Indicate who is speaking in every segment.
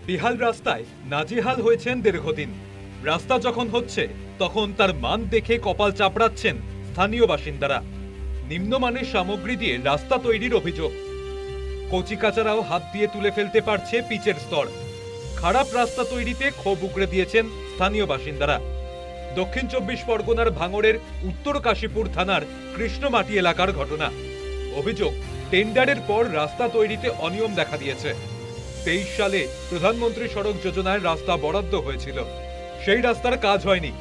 Speaker 1: বেহাল রাস্তায় নাজেহাল হয়েছেন দীর্ঘদিন। রাস্তা যখন হচ্ছে তখন তার মান দেখে কপাল চাপড়াচ্ছেন স্থানীয় বাসিন্দারা। নিম্নমানের সামগ্রী দিয়ে রাস্তা তৈরির অভিযোগ। কচিকাচারাও হাত দিয়ে তুলে ফেলতে পারছে পিচের স্তর। খারাপ রাস্তা তৈরিতে ক্ষোভ উগরে দিয়েছেন স্থানীয় বাসিন্দারা। দক্ষিণ 24 পরগনার ভাঙড়ের উত্তর কাশীপুর থানার কৃষ্ণমাটি এলাকার ঘটনা। অভিযোগ, টেন্ডারের পর রাস্তা তৈরিতে অনিয়ম দেখা দিয়েছে। 23 সালে প্রধানমন্ত্রী সড়ক যোজনায় রাস্তা বরাদ্দ হয়েছিল, সেই রাস্তার কাজ হয়নি।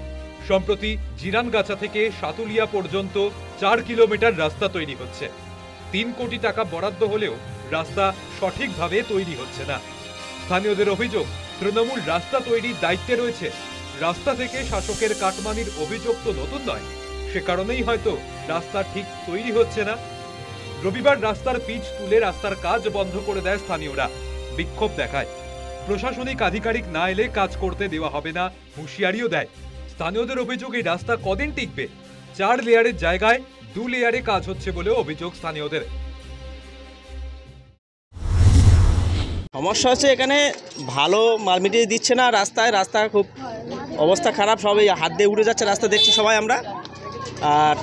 Speaker 1: সম্প্রতি জিরানগাছা থেকে সাতুলিয়া পর্যন্ত 4 কিলোমিটার রাস্তা তৈরি হচ্ছে। 3 কোটি টাকা বরাদ্দ হলেও রাস্তা সঠিকভাবে তৈরি হচ্ছে না। স্থানীয়দের অভিযোগ, তৃণমূল রাস্তা তৈরির দায়িত্বে রয়েছে। রাস্তা থেকে শাসকের কাটমানির অভিযোগ তো নতুন নয়, সে কারণেই হয়তো রাস্তা ঠিক তৈরি হচ্ছে না। রবিবার রাস্তার পিচ তুলে রাস্তার কাজ বন্ধ করে দেয় স্থানীয়রা, বিক্ষোভ দেখায়। প্রশাসনিক আধিকারিক না এলে কাজ করতে দেওয়া হবে না হুঁশিয়ারিও দেয়। স্থানীয়দের অভিযোগ, এই রাস্তা কদিন টিকবে? 4 লেয়ারের জায়গায় 2 লেয়ারে কাজ হচ্ছে বলেও অভিযোগ স্থানীয়দের।
Speaker 2: সমস্যা হচ্ছে এখানে ভালো মাল মিটিয়ে দিচ্ছে না, রাস্তা খুব অবস্থা খারাপ, সবাই হাত দিয়ে উড়ে যাচ্ছে রাস্তা, দেখছি সবাই আমরা। আর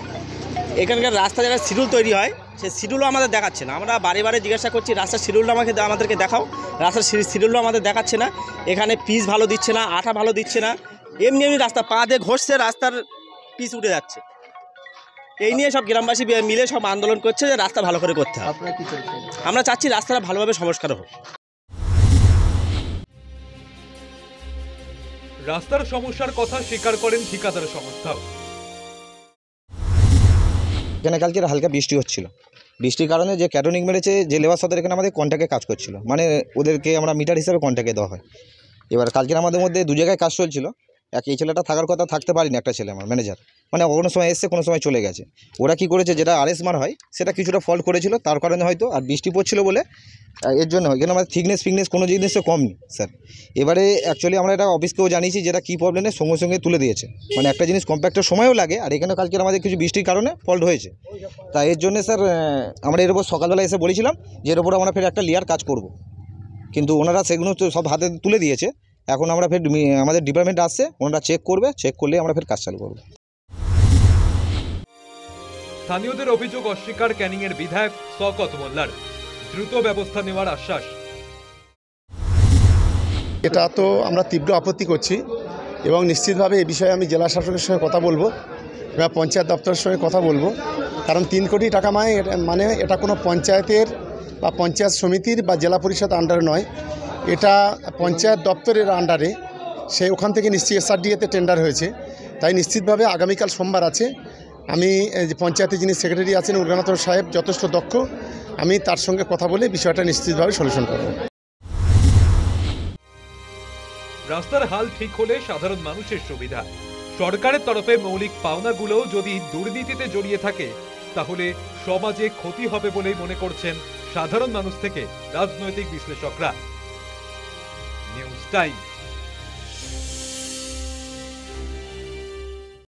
Speaker 2: এখানকার রাস্তা যারা শিডিউল তৈরি হয় সেই শিডিউলও আমাদের দেখাচ্ছে না। আমরা বারে বারে জিজ্ঞাসা করছি রাস্তার শিডিউলটা আমাদেরকে দেখাও, রাস্তার শিডিউলও আমাদের দেখাচ্ছে না। এখানে পিচ ভালো দিচ্ছে না, আঠা ভালো দিচ্ছে না, এমনি রাস্তা পা দিয়ে ঘষছে, রাস্তার পিচ উঠে যাচ্ছে। এই নিয়ে সব গ্রামবাসী মিলে সব আন্দোলন করছে যে রাস্তা ভালো করে করতে হবে। আমরা চাচ্ছি রাস্তাটা ভালোভাবে সংস্কার হোক।
Speaker 1: রাস্তার সমস্যার কথা স্বীকার করেন ঠিকাদার সংস্থাও।
Speaker 3: এখানে কালকে হালকা বৃষ্টি হচ্ছিল, বৃষ্টির কারণে যে ক্যাটনিক মেরেছে, যে লেবার সাথে এখানে আমাদের কন্ট্যাক্টে কাজ করছিল, মানে ওদেরকে আমরা মিটার হিসাবে কন্ট্যাক্টে দেওয়া হয়। এবার কালকে আমাদের মধ্যে 2 জায়গায় কাজ চলছিল। এই ছেলেটা থাকার কথা, থাকতে পারিনি, একটা ছেলে আমার ম্যানেজার, মানে কোনো সময় এসছে কোনো সময় চলে গেছে। ওরা কি করেছে, যেটা আরএস মার হয় সেটা কিছুটা ফল্ট করেছিল, তার কারণে হয়তো, আর বৃষ্টি পড়ছিল বলে এর জন্য হয়। কেন আমাদের ফিটনেস কোনো জিনিসে কম নেই স্যার। এবারে অ্যাকচুয়ালি আমরা এটা অফিসকেও জানিয়েছি, যেটা কী প্রবলেমে সঙ্গে সঙ্গে তুলে দিয়েছে। মানে একটা জিনিস কম্প্যাক্টের সময়ও লাগে, আর এখানে কালকে আমাদের কিছু বৃষ্টির কারণে ফল্ট হয়েছে। তাই এর জন্য স্যার আমরা এর উপর সকালবেলা এসে বলেছিলাম যে এর উপর আমরা ফের একটা লেয়ার কাজ করব, কিন্তু ওনারা সেগুলো তো সব হাতে তুলে দিয়েছে। এখন আমরা ফের আমাদের ডিপার্টমেন্ট আসছে, ওনারা চেক করবে, চেক করলে আমরা ফের কাজ চালু করব।
Speaker 1: স্থানীয়দের অভিযোগ অস্বীকার ক্যানিংয়ের বিধায়ক শওকত মোল্লার। দ্রুত ব্যবস্থা নেওয়ার আশ্বাস।
Speaker 4: এটা তো আমরা তীব্র আপত্তি করছি এবং নিশ্চিতভাবে এই বিষয়ে আমি জেলা শাসকের সঙ্গে কথা বলবো বা পঞ্চায়েত দপ্তরের সঙ্গে কথা বলবো। কারণ 3 কোটি টাকা মানে এটা কোনো পঞ্চায়েতের বা পঞ্চায়েত সমিতির বা জেলা পরিষদ আন্ডারে নয়, এটা পঞ্চায়েত দপ্তরের আন্ডারে। সেই ওখান থেকে নিশ্চয়ই SRDA-তে টেন্ডার হয়েছে। তাই নিশ্চিতভাবে আগামীকাল সোমবার আছে, আমি পঞ্চায়েতে যিনি সেক্রেটারি আছেন উর্গানাথ সাহেব যথেষ্ট দক্ষ, আমি তার সঙ্গে কথা বলে বিষয়টা নিশ্চিতভাবে সলিউশন করব।
Speaker 1: রাস্তার হাল ঠিক হলে সাধারণ মানুষের সুবিধা। সরকারের তরফে মৌলিক পাওনাগুলোও যদি দুর্নীতিতে জড়িয়ে থাকে তাহলে সমাজে ক্ষতি হবে বলেই মনে করছেন সাধারণ মানুষ থেকে রাজনৈতিক বিশ্লেষকরা। News time.